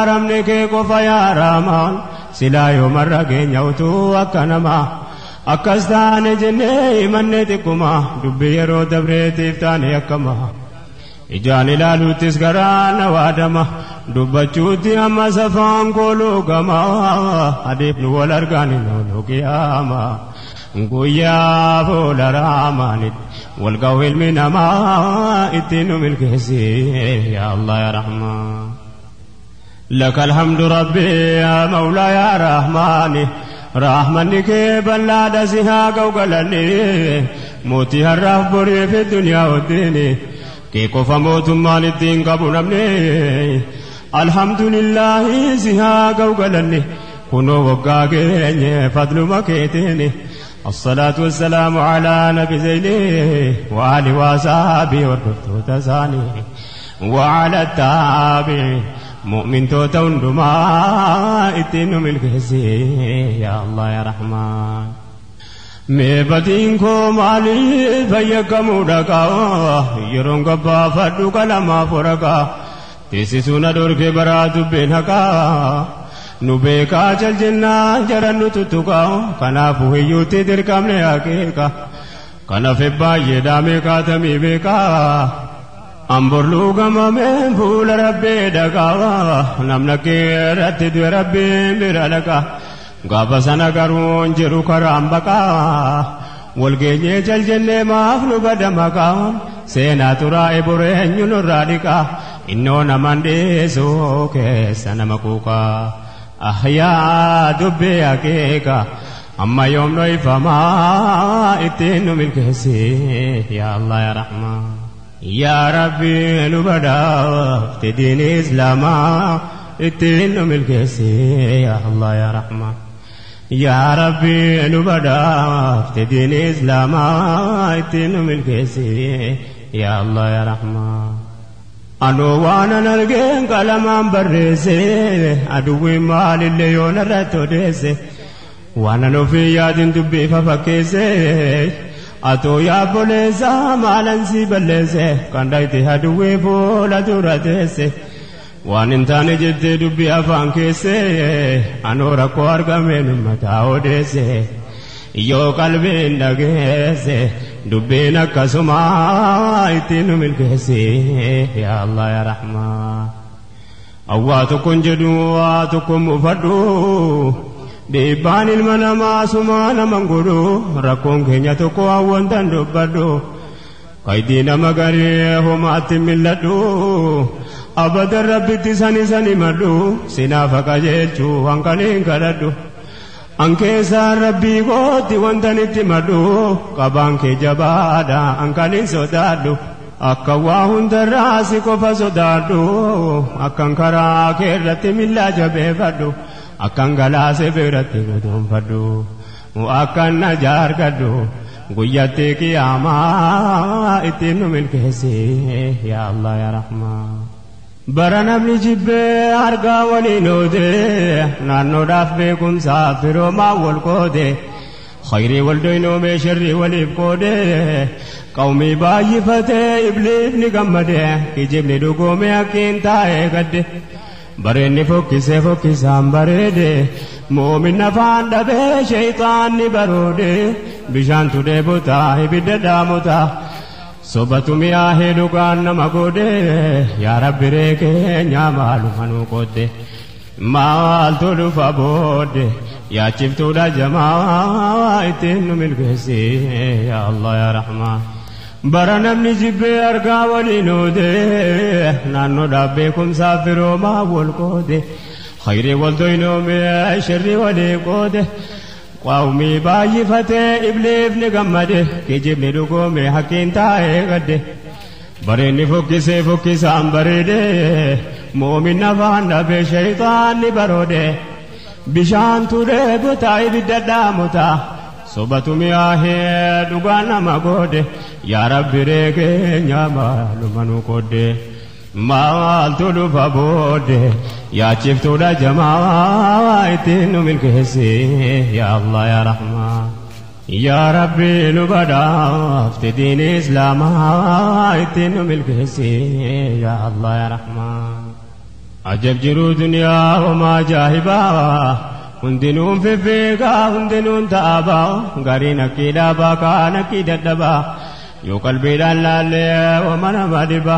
Ramne ke ko faya Rahman silayo marage nyautu akanama akastane jenne manne tikuma dubbi yero dabre tiftane akama ijani lalutis garana wadama dubbachuti amma safan kolo gama adib nu walargani no qiyama goya vola Rahmanit wal gawil minama itinu milkesi ya Allah ya Rahman لك الحمد ربي يا مولاي يا رحماني رحمنك بلاد سها قوقلني موتي الرب بري في الدنيا والدين كي كفا موت مال الدين قبل ابني الحمد لله سها قوقلني كنو وقاقين فضل مكيتيني الصلاة والسلام على نبي زيني وآل وصحبه والرفت تساني وعلى التابعين مؤمن توتون دما اتنو ملكسي يا الله يا رحمن مبدين كو مالي فيكم دكا يرون قبا فدو كلام فرقا تسسون دورك برات بينكا نبيكا جل جنة جرن تتوكا كنا فوهيوتي دركم لأكيكا كنا في باي داميكا تميبيكا أمبرلو غمامين فول ربي دقاوا نمنكي رتد ربي برالكا غابا سنقرون جرو كرامبكا والجيني جلجل مافنو بدمكا سينا ترائي برين ينرادكا إنو نماندي سوكي سنمكوكا أحيا دبي أكيكا أما يوم نويفما اتنو ملكسي يا الله يا رحمن يا ربي نبدا تدين إسلاما اتنو ملكسي يا الله يا رحمن يا ربي نبدا تدين إسلاما اتنو ملكسي يا الله يا رحمن أنو وانا نرجين كلام برسي أدوي مال اللي يونرتو ديسي وانا نوفي يادين دبي ففكيسي أتو يا بوليزا مالنسي بلسي كان دايتي هدوي بولا دورتيسي وان انتاني جد دبي أفان كيسي أنو ركو أرقمين متاو ديسي يو قلبي نغيسي دبي نكسما اتنو ملكيسي يا الله يا رحمن أواتكم جدو واتكم مفدو ديبان المنما سمان منغدو ركون كنيا تكو أوانتان دبادو قيدين مغاري هما تملدو أبدا ربي تساني ساني مدو سنافك جيشو وانكالين كردو أنكيسا ربي غوتي وانتاني تمدو قبانك جبادا أنكالين سودادو أكوا هندراسي كوفا سودادو أكان كراكي رتي ملا جبه أكان غلاسي برتي بدون فدو وأكان نجار كدو غياتي كياما اتنو ملكسي يا الله يا رحمن برنا بنجيب أرقا ولينودي نانو داف بكم سافروا ما والكودي خيري والدينو بشري والإبكودي قومي باي فتي إبليف نقمدي كجيب لدقومي أكين تاي قدي بريني فوكي سامبريدي مؤمن نفان دبي شيطان نبرودي بشان تدي بوتا إبدا داموتا صبتو مياه دقان نمكودي يا رب ريكي نعمالو منوكودي مال تلو فابودي يا شفتو دا جماعة اتنو ملكسي يا الله يا رحمن برنا بنجيب أرقا ولينودي نانو دابيكم سافروا ما والكودي خيري والدينو من شري وليكودي قومي باي فتي إبليف نقمدي كجيب لدقومي حكين تاي قدي بريني فوكي سامبريدي مؤمن نفان دبي شيطان نبرودي بشان تودي بتاي بدداموتا صبتو مياه دقانا مقودي يا رب ريكي نعمة لمنو كودي مال تلو فابودي يا شفتو دا جماعة اتنو ملكسي يا الله يا رحمن يا ربي نبدا افتدين إسلاما اتنو ملكسي يا الله يا رحمن ajab jiru duniyaa homaa jaahibaa hundinuun feffeegaa hundinuun ta'abaa gariin akkii dhaabaa kaan akkii dadhabaa yoo qalbiidhaan laallee wama nama dhiba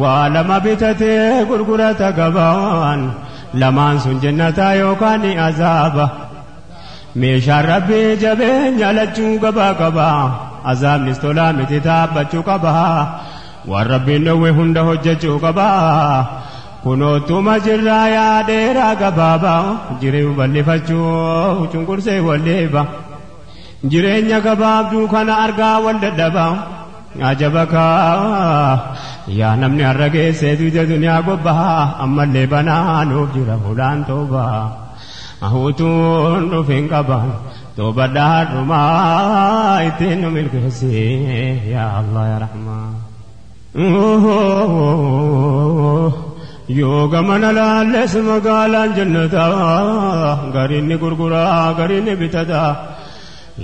waa lama bitatee gurgurata gabaan lamaan sun jannataa yookaan ni azaaba meeshaan rabbii jabeenya lachuu gabaa qabaa azaabnis tolaa miti taabbachuu qabaa waan rabbiin dhowwe hunda hojjechuu qabaa kunootuma jirraa yaadeeraa gabaabaa jireenya bal'ifachuu cunqursee walleeba jireenya gabaabduu kana argaa wal dadhabaa ajabakaa yaa namni har'a geesseetu ija duniyaa gobbahaa ammallee banaanuuf jira fuulaan toobaa ahuutuun dhufeen qaban toobadhaa dhumaa ittiin nu milkeessee yaa Allah yaa Rahmaan yoo gamana laalles magaalaan jannataa gariinni gurguraa gariinni bitataa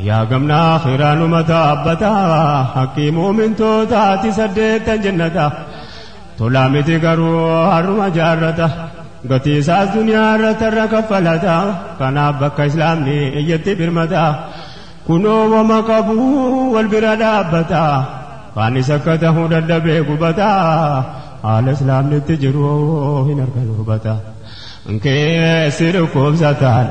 yaa gamna akhiiraan ummata abbataa haqqii muumintootaati 8 jannataa tolaa miti garuu har'uma jaarrata gatii isaas duniyaa irratti irra kaffalata kanaaf bakka islaamni iyyatti birmata kunoo wama qabuu wal bira dhaabbata kaan isa akka tahuu dadhabee gubata haala islaamnitti jiru hin argan hubata keessi dhukkubsataan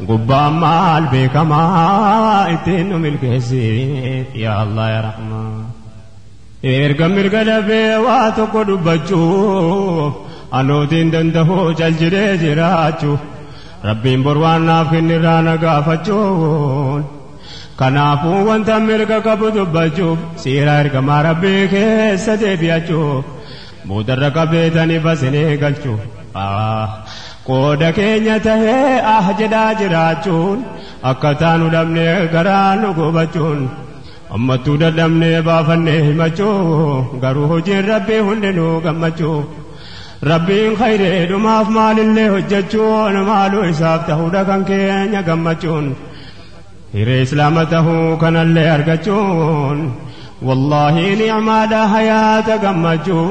gubbaan maal beekamaa ittiin nu milkeessiif yaa Allah yaa Rahmaan erga mirga dhabee waa tokko dubbachuuf anootiin dandahuu caljidee jiraachuuf rabbiin bor waan naaf kennirraa na gaafachuun kanaafuu wanta mirga qabu dubbachuuf siira ergamaa rabbii keessa deebi'achuuf boodarra qabeetanii basinee galchuuf qooda keenya tahee jedhaa jiraachuun akka taanu dhabnee garaa nu gubachuun ammattuu dadhabnee baafannee himachuun garuu hojiin rabbii hundinuu gammachuu rabbiin khayree dhumaaf maalillee hojjechuun maaluu isaaf ta'uudha kan keenya gammachuun hiree islaama tahuu kanallee argachuun wallaahi ni'maadha hayaata gammachuu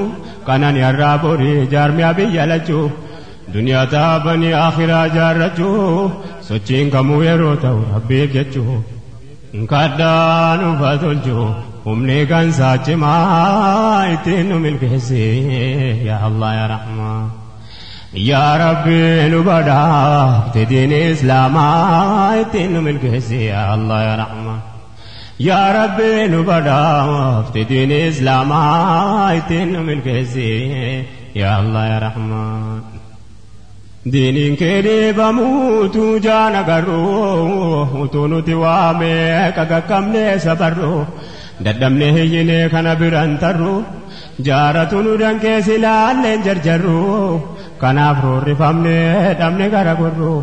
kanan yarraa borii jaarmiyaa biyya lachuu duniyaa taabanii akhiraa jaarrachuu sochiin kamuu yeroo ta'u rabbiif jechuu kadhaan ufa tolchuu humni kan saachimaa ittiin nu milkeessee yaa Allah yaa Rahmaan yaa Rabbi nu badhaafte diin islaamaa ittiin nu milkeessee yaa Allah yaa Rahmaan yaa Rabbi nu badhaafte diin islaamaa ittiin nu milkeessee yaa Allah yaa Rahmaan diiniin kee deebamuutu jaana garuu utuu nuti waamee qagaqqabnee sabarruu dadhabnee hiyyinee kana biran tarru jaaratu nu dankeessi laalleen jarjarru kanaaf roorrifamnee dhabne gara gorru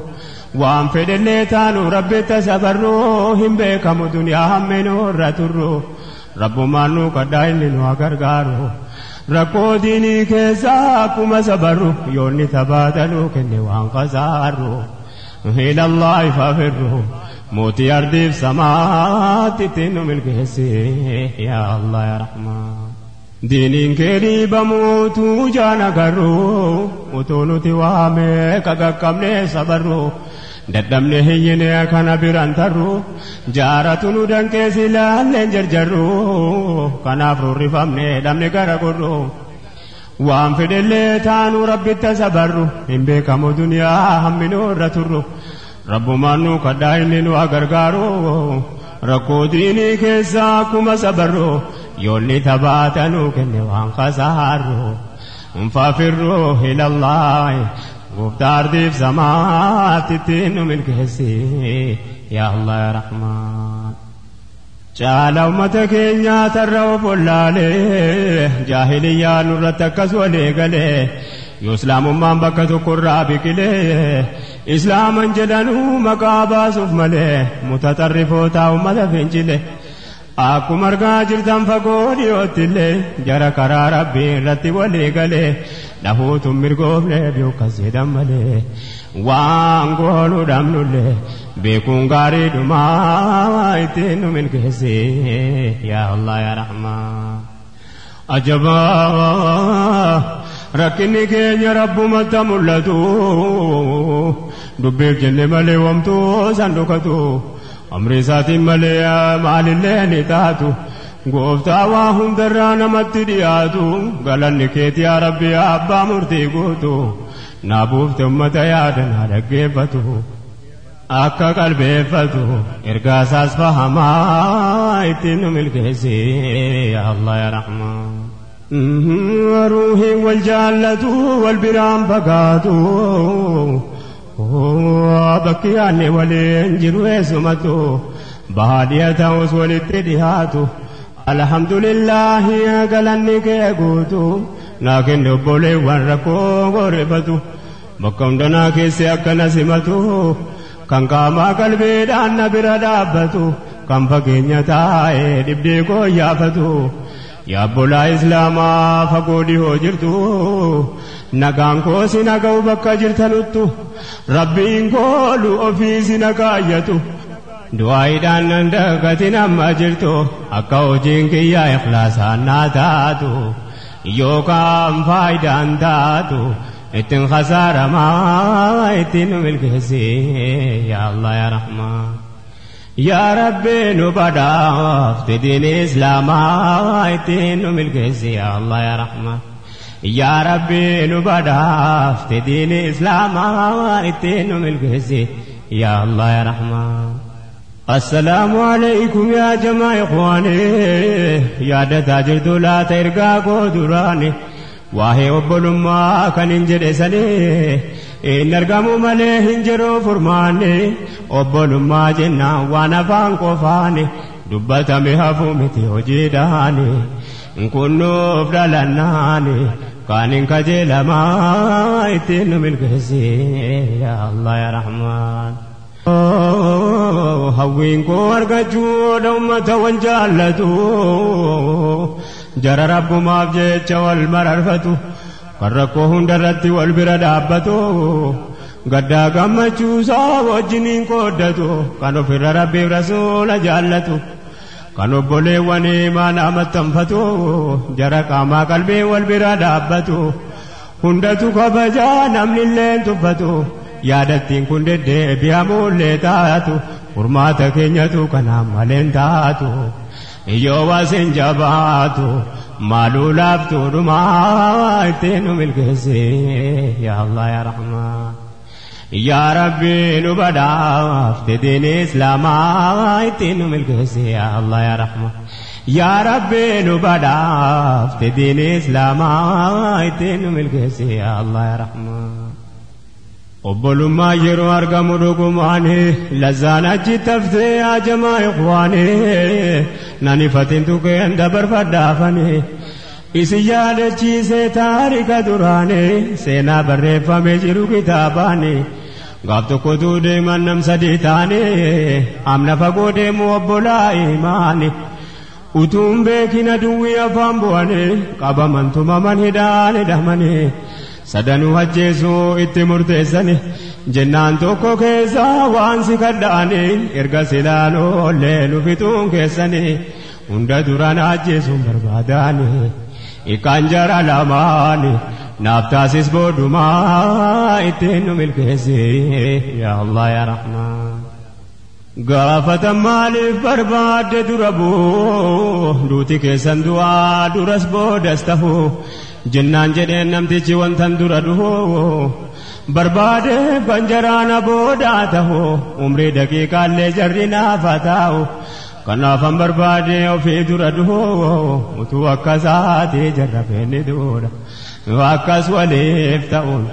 waan fedhellee taanu rabbitti sabarru hin beekamu duniyaa hammeenurra turru rabbumaan nu kadhaa inni nu gargaaru rakkoo diinii keessaa akkuma sabarru yoonni tabaatanuu kenne waan qasaarru ilallaahi fafirru mootii ardiif samaatti ittiin nu milkeessee yaa Allah yaa Rahmaan diiniin kee dhiibamuutu jaana garru utuu nuti waamee qagaqqabnee sabarru dadhabne hiyyinee kana biran tarru jaaratu nu dankeessi laalleen jarjarru kanaaf roorrifamne dhabne gara gorru waan fedhellee taanu rabbitti sabarru hin beekamu duniyaa hamminurra turru rabbumaan nu kadhaa inni nu gargaaru rakkoo diinii keessaa akkuma sabarru yoonni tabaatanuu kenne waan qasaarru fafirru ilallaahi gooftaa ardiif samaatti ittiin nu milkeessee yaa Allah yaa Rahmaan caala ummata keenyaa tarra of wallaalee jaahiliyyaa nurratti akkas walee galee yoo islaamummaan bakka tokkorraa biqilee islaaman jedhanuu maqaa baasuuf malee mutaxarrifoota ummata fincile akkuma argaa jirtan fagoo dhiyoottillee jara karaa rabbii irratti walii galee dhahuutu mirgoofne biyyookkas jedhan malee waan goonuu dhabnullee beekuun gaarii dhumaa ittiin nu milkeessee yaa Allah yaa Rahmaan ajabaa rakkinni keenya rabbumatti mul'atu dubbiif jenne malee wamtuu sandukatu amri isaatiin malee maalillee ni taatu gooftaa waa hundarraa namatti dhiyaatu galanni keeti yaa rabbi abbaa murtii guutu naa buufte ummata yaada naa dhaggeeffatu akka qalbeeffatu ergaasaas fahamaa ittiin nu milkeessi yaa Allah yaa Rahmaan ruuhi wal jaallatu wal biraan fagaatu bakki yaanne waliin jiru eessumatu baadiyyaa ta'us walitti dhihaatu alhamdulillahi galanni kee guutu naa kenne obboleewwan rakkoo gorefatu bakka hundanaa keessi akkana simatu kan qaamaa qalbiidhaan na bira dhaabbatu kan fageenya taa'ee dhibdee koo yaafatu yaa obbolaa islaamaa fagoo dhihoo jirtu nagaan koo si naga'u bakka jirtanuttu rabbiin koolu ofii si nagaayyatu du'aayiidhaan nan dagatin amma jirtu akka hojiin kiyyaa ikhlaasaan naa taatu yookaan faayidaan taatu ittiin khasaaramaa ittiin nu milkeessi yaa Allah yaa Rahmaan yaa Rabbi nu badhaafte diini islaamaa ittiin nu milkeessi yaa Allah yaa Rahmaan yaa Rabbi nu badhaafte diini islaamaa ittiin nu milkeessi yaa Allah yaa Rahmaan السلام عليكم يا جماعة إخواني يا دتاجر دولا ترقا قدراني واهي وبلما كان انجر سني إن نرقم مليه انجروا فرماني وبلما جنا وانا فانكو فاني دبتا مهفو متي وجيداني نكونو فلالناني كان انكجل ما اتنو ملكسي يا الله يا رحمن هوين كو أرجو دومة والجالتو جرى رب ما بجيتش والمررفتو كركو هندرتي والبرد عبتو قدا قمتشو سا وجنين كودتو كانوا في ربي رسول جالتو كانوا بولي وني ما نامت تنفتو جرى قاما قلبي والبرد عبتو هندتو كبجا نمن اللين تفتو yaadatiin kun deddeebi'amullee taatu furmaata keenyatu kanaan maleen taatu yoo waasin jabaatu maaluu laaftuu dhumaa ittiin nu milkeesse yaa Allah yaa Rahmaan yaa Rabbi nu badhaafte diini islaamaa ittiin nu milkeesse yaa Allah yaa Rahmaan yaa Rabbi nu badhaafte diini islaamaa ittiin nu milkeesse yaa Allah yaa Rahmaan obbolummaa yeroo argamu dhugumaani lazzaan achi taftee yaa jamaa ikhwaani nani fatin tuqeen dabarfadhaafani isin yaadachiisee taarika duraani seenaa barreeffamee jiru kitaabaani gaaf tokkotu deeman nam sadii taane amna fagoo deemu obbolaa imaani utuun beekina duwwii afaan bu'ane qabaman tumaman hidhaan hidhamani sadanuu ajjeesuu itti murteessani jennaan tokko keessa waan si kadhaani erga silaalollee nu fixuun keessani hunda duraan ajjeesuun barbaadaani ikkaan jara lamaani naaf taasis booddumaa ittiin nu milkeessi yaa Allah yaa Rahmaan gaafatan maaliif barbaadde dura buu duuti keessan du'aa duras boodas tahuu jennaan jedheen namtichi wantan dura dhuhu barbaade banjaraana boodaa tahu umrii daqiiqaallee jarri naafa taa'u kanaafan barbaade ofii dura dhuhu utuu akkasaati jarra feenni duudha akkas waliif ta'uun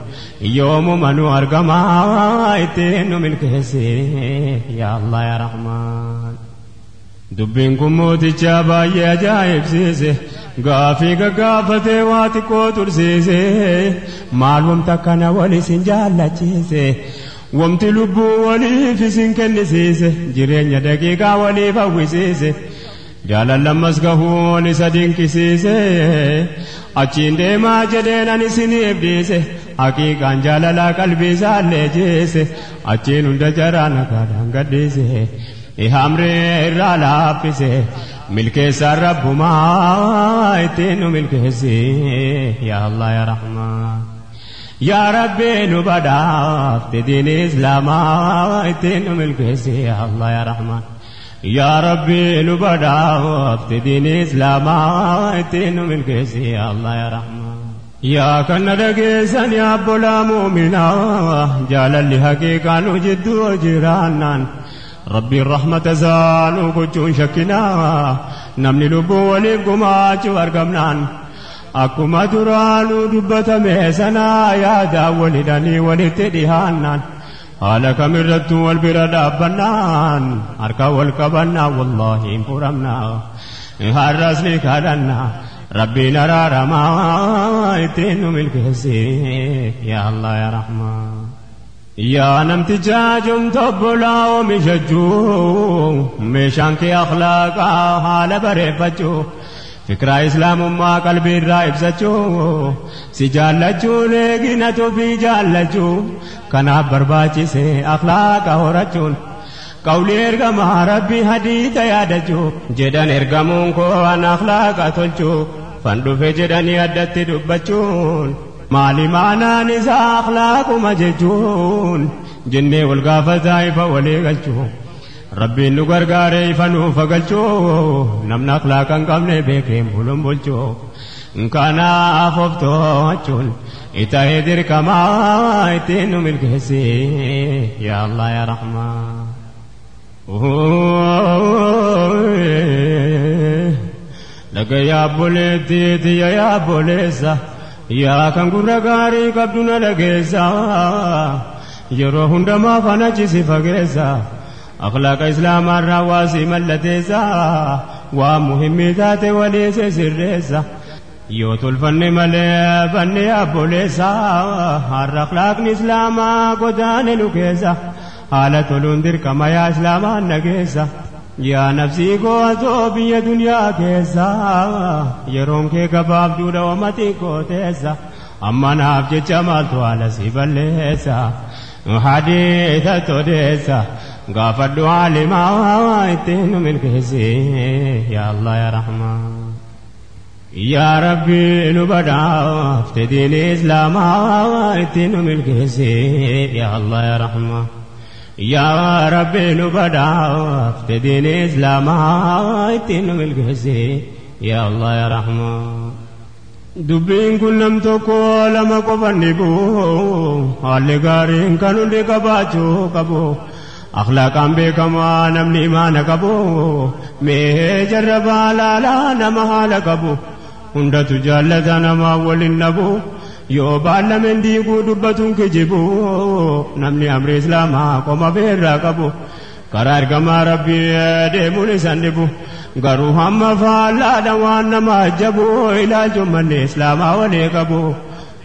yoomuma nu argamaa ittiin nu milkeesse yaa Allah yaa Rahmaan dubbiin kun mooticha baay'ee ajaa'ibsiise gaafii gaggaafatee waa xiqqoo tursiise maal wamta kana walisin jaallachiise wamti lubbuu waliif isin kennisiise jireenya daqiiqaa waliif hawwisiise jaalallammas gahuun isa dinqisiise achiin deemaa jedheen ani isiniif dhiise haqiiqaan jaalalaa qalbii isaallee jeese achiin hunda jaraa nagaadhaan gadhiise ihamree irraa laaffise milkeessa rabbumaa ittiin nu milkeessi yaa Allah yaa Rahmaan yaa Rabbi nu badhaafte diini Islaamaa ittiin nu milkeessi yaa Allah yaa Rahmaan yaa Rabbi nu badhaafte diini Islaamaa ittiin nu milkeessi yaa Allah yaa Rahmaan yaa kana dhageessan yaa obbolaa muuminaa jaalalli haqiiqaa nu jidduu jiraannaan ربي الرحمة زانو كجون شكنا نمني لبو وليكما چوارقمنان أكما درانو دبتا ميسنا يا دا ولدني ولتدهانان هالك مرت والبرد أبنان أركا والكبنا والله انفرمنا هارسني كادنا ربي نرى رما اتنو ملكسي يا الله يا رحمن يا نمتجا جمت بلاو مشجو مشانك أخلاقا حال برفتو فكرة إسلام ما قلبي رايب سچو سجالجو لغنتو في جالجو كنا برباچي سے أخلاقا هورچون قولي ارغم ربي حديث يادجو جدن ارغمون کو ان أخلاقا تلچو فندو في جدن يادت دبچون مالي معنا نزا أخلاق مججون جنة والغافة فوليغلچو ربي نغرغاري فنو فغلچو نمنا أخلاقا قمنا بكيم بلوم بلچو انكانا أففتو چون إتاه در كما إتنو ملكسي يا الله يا رحمن لك يا بوليتي يا بوليسا يا كنغورا غاري كبدنا لغيسا يرو هندما فنجسي فغيسا أخلاق إسلام الرواسي ملتيسا ومهمتات وليس سرسا يوتو الفن ملي فن أبوليسا هر أخلاق إسلام قدان لكيسا حالة لندر كما يا إسلام النكيسا يا نفسي قوتو بي دنيا كيسا يرون كي كباب جودا ومتي كوتيسا أما نافج جمالتو على سيباليسا حديثة توديسا غافدو عالما اتنو من كيسي يا الله يا رحمن يا ربي نبدا افتدين إسلام اتنو من كيسي يا الله يا رحمن يا ربي نبدا افتدين إسلام اتنو من كيسي يا الله يا رحمن دبين كنم توكو لما قفنبو حالي غارين كانوا دي كباچو كبو أخلاقاً بكما نمني ما نكبو ميه جربا لا نمها لكبو هند تجالة نما ولنبو يو بالمن ديكو دبتون كجبو نمني أمر إسلاما كما بير كبو قرار كما ربي ديمون سندبو غرو هم فالا دوان نما جبو إلى جمن إسلاما وليكبو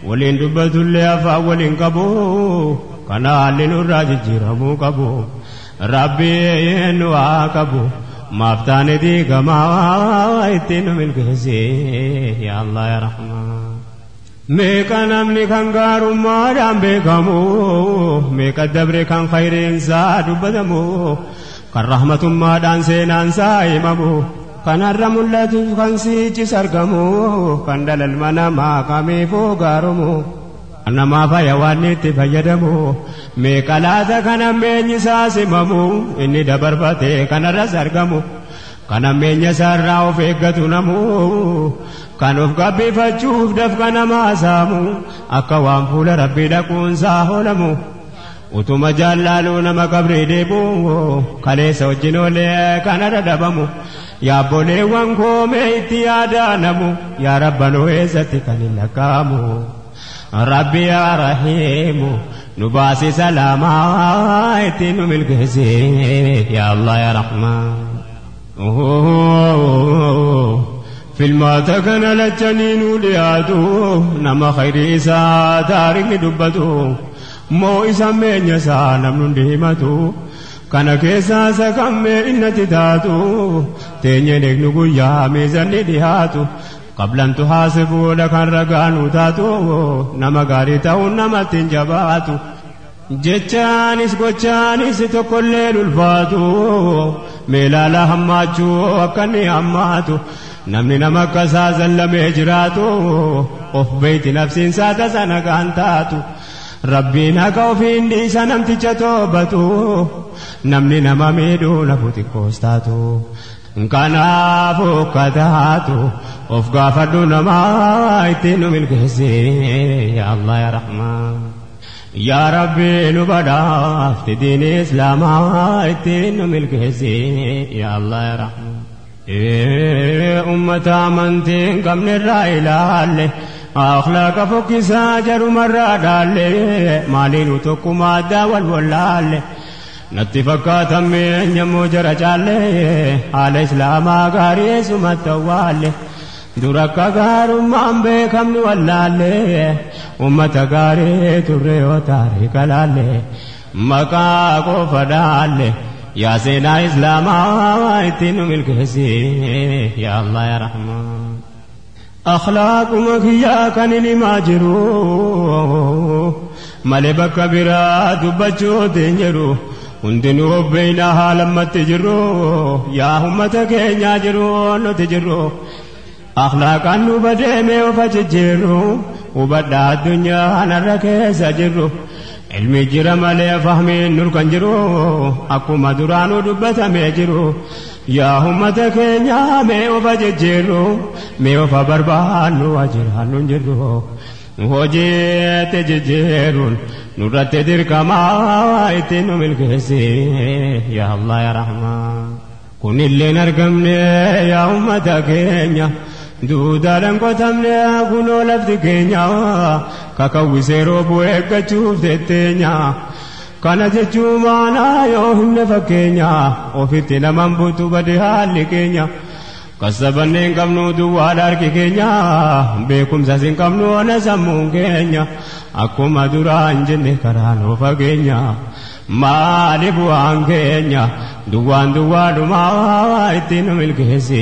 ولين دبتون لأفا ولين كبو كنا لنراج جيرمو كبو ربي نوا كبو مافتان دي كما اتنو من كيسي يا الله يا رحمن ميكا نمني كان غارو ما جام بكمو ميكا دبر كان خير انسا دبدمو كان رحمة ما دان سينان سايممو كان الرملة كان سيجي سرقمو كان دلال منما كامي فوقارمو nama fayyawwanni itti fayyadamu meeqalaata kana meenya isaa simamu inni dabarfatee kanarras argamu kana meenya isaarraa of eeggatu namu kan of gabbifachuuf dafqa namaa saamu akka waan fuula rabbii dhaquunsaa hoolamu utuma jaallaaluu nama qabrii deebi'u kaleessa wajjin oolee kanarra dhabamu yaabboleewwan koomee itti yaadaanamu yaa rabbanoo eessatti kan hin lakkaa'amu ربي يا رحيم نباسي سلاما اتنو ملكسي يا الله يا رحمن في الماتكن لجنين لياتو نما خير إسا دارك دبتو مو إسا من يسا نمن ديمتو كان كيسا سكم إن تتاتو تنينك نقو يا ميزان ديهاتو قبل أن تحاسبوا لكن رقانوا تاتوا نما غاري تاو نما تنجباتوا jechaanis gochaanis tokkollee ulfaatu meelaala hammaachuu akkanni hammaatu namni nama akkasaa zallamee jiraatu of beeyti nafsiin saata sana kan taatu rabbiin haqa ofiin dhiisa namticha toobatu namni nama miidhuu lafu xiqqoos taatu kanaafuu kataatu of gaafadhu namaa ittiin nu milkeesse yaa Allah yaa Rahmaan yaa Rabbi nu badhaafte diini islaamaa ittiin nu milkeesse yaa Allah yaa Rahmaan ummata amantii hin qabnerraa ilaalle akhlaaqa fokkisaa jarumarraa dhaalle maaliinu tokkummaa addaa wal wallaalle natti fakkaatan meenyammoo jara caalle haala islaamaa gaarii sumatti awwaalle dura akka gaarummaan beekamnu wallaalle ummata gaarii turre yoo taariika laalle maqaa qofa dhaalle yaa seenaa islaamaa ittiin nu milkeesse yaa Allah yaa Rahmaan akhlaaquma kiyyaa kan inni himaa jiru malee bakka biraa dubbachuutiin jedhu hundinuu obbeeyna haalammatti jirru yaa ummata keenyaa jiru nuti jirru akhlaaqaan nu badeemee ofa jijjiirru hubadhaa addunyaa narra keessa jirru ilmi jira malee fahmiin nurkan jiru akkuma duraanuu dubbatamee jiru yaa ummata keenyaa mee ofa jijjiirru mee ofa barbaannu ajiraannu jirru hojiitti jijjiiruun nurratti dirqamaa ittiin nu milkeesse yaa Allah yaa Rahmaan kunilleen argamne yaa ummata keenya duudhaan qotamne kunoo lafti keenya kakawwisee roobuu eeggachuuf tetteenya kana jechuu maanaa yoo himne fakkeenya ofitti naman buutu bade haalli keenya kasabannee hin qabnu duwwaadha harki keenya beekumsas hin qabnu ona sammuun keenya akkuma duraan jenne karaa nuu fageenya maali bu'aan keenya duwwaan duwwaadhumaa ittiin nu milkeesse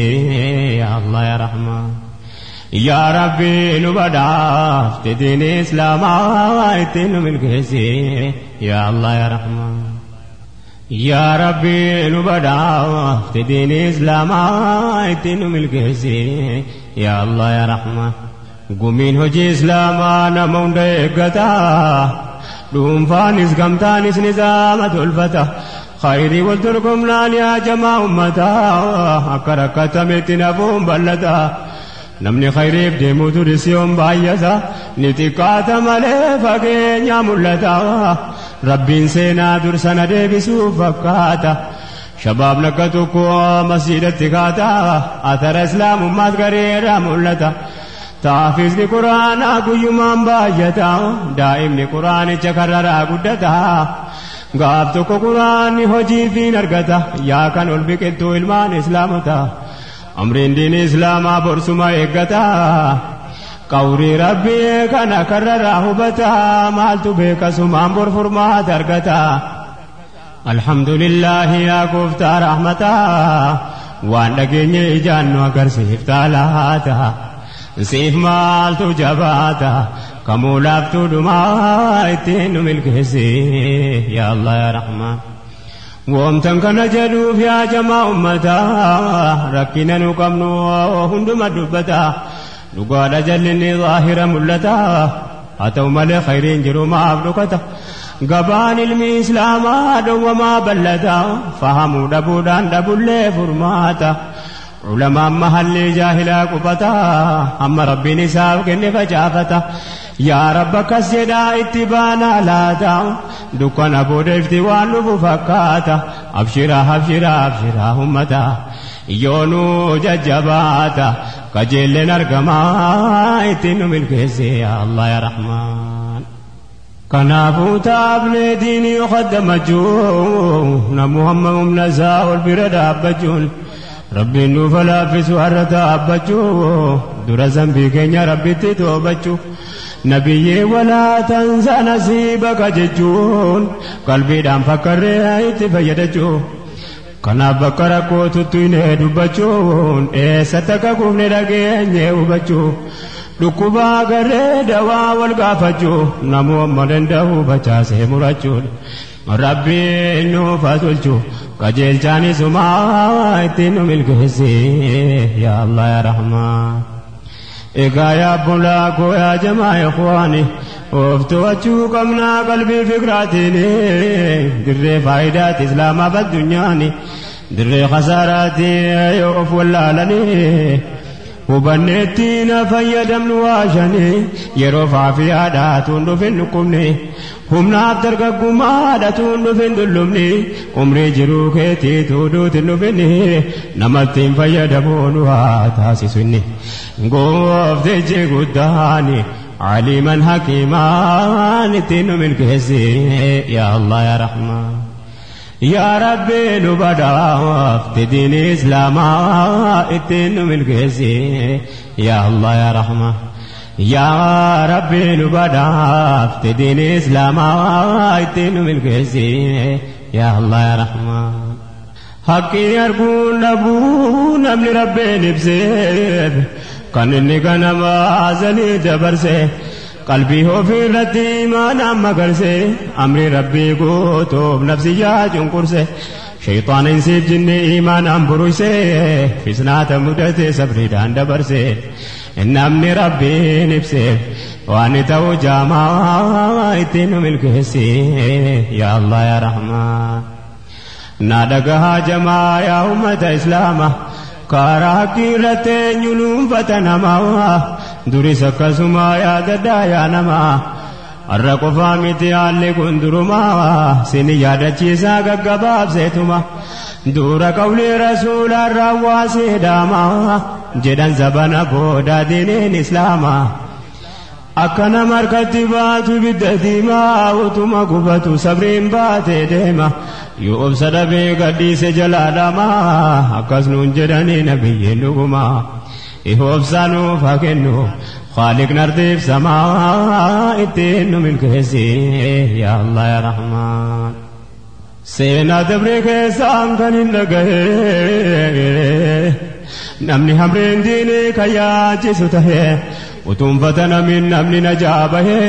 yaa Allah yaa Rahmaan yaa Rabbi nu badhaafte diini islaamaa ittiin nu milkeesse yaa Allah yaa Rahmaan yaa Rabbi nu badhaafte diini islaamaa ittiin nu milkeesse yaa Allah yaa Rahmaan gumiin hojii islaamaa nama hunda eeggata dhuunfaanis gamtaanis nizaama tolfata khayrii wal dorgomnaan yaa jamaa ummataa akka rakkatametti nafuun ballata namni khayriif deemu duris yoon baay'ata ni xiqqaata malee fageenya mul'ata rabbiin seenaa dursana deebisuuf fakkaata shabaabni akka tokko masjiidatti kaata atara islaamummaas gareerraa mul'ata taafisni quraanaa guyyumaan baay'ata daa'imni quraanicha karraraa guddata gaaf tokko quraanni hojiifiin argata yaa kan ol biqiltuu ilmaan islaamota amriin diini islaamaa borsuma eeggata qawrii rabbii kana karraraa hubata maaltu beekasumaan bor furmaata argata alhamdulillaahi yaa gooftaa rahmataa waan dhageenye ijaan nu agarsiiftaa laata siif maaltu jabaata kamuu laaftuu dhumaa ittiin nu milkeesse yaa Allah yaa Rahmaan woomtan kana jedhuuf yaa jamaa ummataa rakkina nu qabnu hunduma dubbata dhugaadha jallinni zaahira mul'ata haa ta'u malee khayriin jiru maaf dhukata gabaan ilmi islaamaa dhowwamaa ballata fahamuu dhabuudhaan dhabullee furmaata ulamaan mahalli jaahilaa qubata amma rabbiin isaaf kenne facaafata yaa rabba akkas jedhaa itti baanaa laata dukkana booda ifti waan dhufu fakkaata abshiraa abshiraa abshiraa ummata yoonuu jajjabaata kajeelleen argamaa ittiin nu milkeesse yaa Allah yaa Rahmaan kanaafuu taablee diinii qaddamachuun Muhammad humna isaa ol bira dhaabbachuun rabbiin nuuf laaffisu har'a dhaabbachuu dura zambii keenya rabbitti toobachuu nabiyyee walaa tansa nasiibaka jechuun qalbiidhaan fakkarree itti fayyadachuu kanaaf bakka rakkootutti hin dubbachuun eessatti akka kufne dhageenye hubachuu dhukkuba garee dawaa wal gaafachuu namoo amma danda'u bachaasee murachuu rabbiin nuuf haa tolchu qajeelchaanis umaa ittiin nu milkeesse yaa Allah yaa Rahmaan. Egaa yaa bulaa koo yaa jamaa ikhwaani of to'achuu qabnaa qalbii fikraatiin dirree faayidaati islaamaa baddunyaani dirree khasaaraati yoo of wallaalanii hubanneetti na fayyadamnu waashanii yeroo faafiyaadhaa tuun dhufin dhukkubni humnaaf dargaggummaadha tuun dhufin dullumni umrii jiruu keetii tuuduutin dhufinni namatti hin fayyadamuun waa taasisu inni gooftichi guddaani aliman hakiimaan ittiin nu milkeesse yaa Allah yaa Rahmaan. yaa Rabbi nu badhaafte diini islaamaa ittiin nu milkeesse yaa Allah yaa Rahmaan. yaa Rabbi nu badhaafte diini islaamaa ittiin nu milkeesse yaa Allah yaa Rahmaan. haqqii arguun dhabuu namni Rabbiin ibseef kan inni ganama azalii dabarse qalbii ofii irratti imaanaan magarse amri rabbii guutuuf nafsiyyaa cunqurse shayxaana insiif jinni imaanaan buruyse fisnaata mudate sabriidhaan dabarse namni rabbiin ibse waan ta'u jaamaa ittiin nu milkeesse yaa Allah yaa Rahmaan. naa dhagahaa jamaa yaa ummata islaamaa karaa haqqii irratti eenyunuunfata namaa duris akkasuma yaadadhaa yaa namaa har'a qofaa miti haalli kun durumaa sini yaadachiisaa gaggabaabseetuma dura qawlii rasuulaan raawwaasee dhaamaa jedhan zabana boodaa diiniin islaamaa akka nama harkatti baatu ibidda diimaa utuma gubatu sabriin baatee deema yoo obsa dhabee gadhiise jalaa dhamaa akkas nuun jedhanii nabiyyiin dhugumaa obsa nuuf haa kennu Khaliqni ardiif samaa ittiin nu milkeesse yaa Allah yaa Rahmaan. seenaa dabree keessaan kan hin dhagahe namni hamreen diinii kan yaachisu tahe utuunfata namni najaa bahe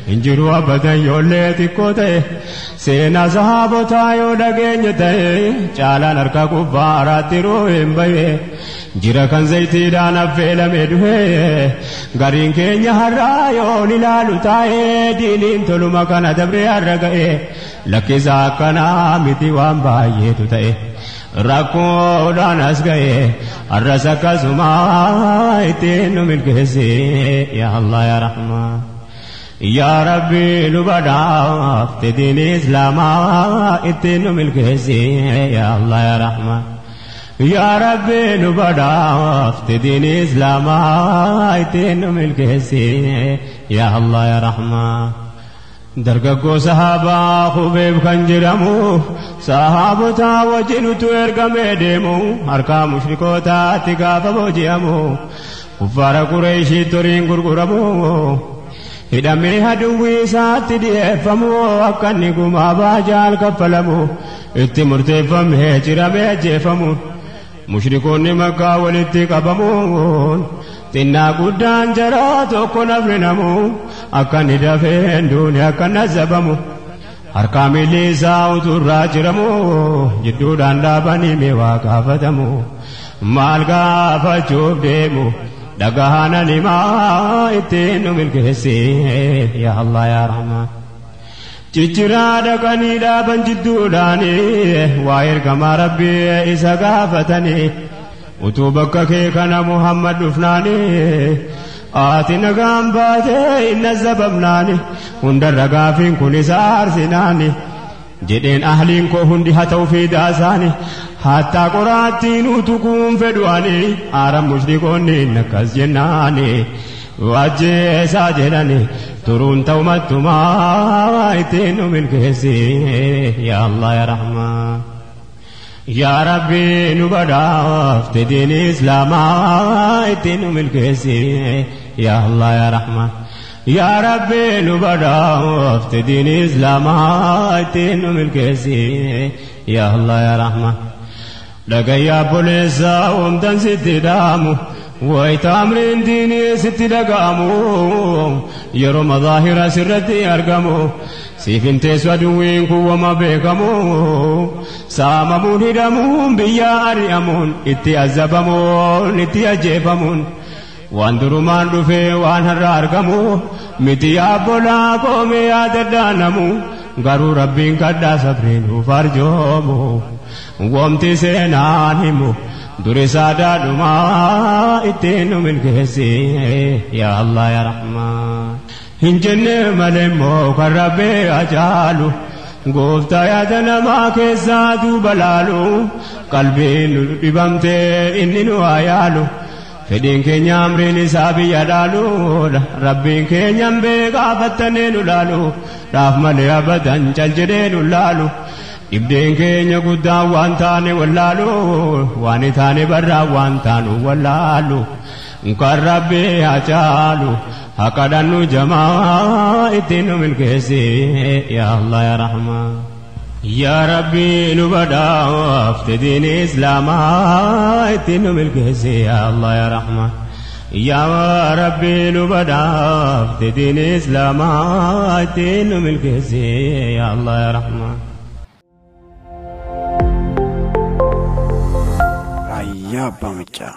hin jiru abadan yoollee xiqqoo ta'e seenaa sahaabotaa yoo dhageenye ta'e caalaan harka kuffaaraatti ruuhin bahe jira kan zayitiidhaan affeelamee duhe gariin keenya har'aa yoon ilaalu taa'e diiniin toluma kana dabree har'a ga'e lakkisaa akkanaa miti waan baay'eetu ta'e rakkoodhaan as ga'e har'as akkasuma ittiin nu milkeesse yaa Allah yaa Rahmaan. yaa Rabbi nu badhaafte diini islaamaa ittiin nu milkeesse yaa Allah yaa Rahmaan. yaa Rabbi nu badhaafte diini islaamaa ittiin nu milkeesse yaa Allah yaa Rahmaan. dargaggoo sahaabaa Khubayb kan jedhamu sahaabotaa wajjin utuu ergamee deemu harkaa mushrikootaatti gaafa booji'amu kuffaara Qureeshii toriin gurguramu hidhamee aduwwii isaatti dhi'eeffamu akka inni gumaa baajaal kaffalamu itti murteeffamee ciramee ajjeefamu mushrikoonni Makkaa walitti qabamuun xinnaa guddaan jaraa tokko nafni namu akka inni dafee duuni akka nazabamu harkaa miilli isaa uturraa jiramu jidduudhaan dhaabanii meewaa gaafatamu maal gaafachuuf deemu dhagahanan himaa ittiin nu milkeesse yaa Allah yaa Rahmaan. cicciraa dhaqanii dhaaban jidduudhaanii waa ergamaa Rabbii isa gaafatanii utuu bakka kee kana Muhammad dhufnaanii ati nagaan baatee hin nazabamnaani hundarra gaafiin kun isa aarsinaani jedheen ahliin koo hundi haa ta'u fiidaasaani hattaa qoraattiin utukuun fedhuani aaran mushrikoonni akkas jennaani wajjeesaa jedhani turuun ta'umattumaa ittiin nu milkeesse yaa Allah yaa Rahmaan. yaa Rabbi nu badhaafte diini islaamaa ittiin nu milkeesse yaa Allah yaa Rahmaan. yaa Rabbi nu badhaafte diini islaamaa ittiin nu milkeesse yaa Allah yaa Rahmaan. dhagayyaa boleessaa wamtan sitti dhaamu ويتامرين ديني ستي لقامو يرو مظاهر سرتي أرقمو سيفين تسودوين كو وما بيكمو ساممون هدمون بيا أريمون اتي أزبمون اتي أجيبمون واندرمان رفي وانهر أرقمو متي أبولا قومي أددانمو غرو ربين قدا سبرين فرجومو وامتي سينانمو دوري سادا دما اتينو من كهسي يا الله يا رحمن هنجن ملمو كربي أجالو غوفتا يا دنما كيسادو بلالو قلبي نبمتي إني نوايالو فدين كي أمرين سابي يدالو ربين كي ينبي قافتني نلالو رحمن أبدا جلجري نلالو ibdeen keenya guddaa waan taane wallaaluu waan taane barraa waan taanu wallaalu kan rabbii haa caalu haa kadhannu jamaa ittiin nu milkeessi yaa Allah yaa Rahmaan yaa Rabbii nu badhaafte diini Islaamaa ittiin nu milkeessi yaa Allah yaa Rahmaan yaa Rabbii nu badhaafte diini Islaamaa ittiin nu milkeessi yaa Allah yaa Rahmaan Ya Bamicha.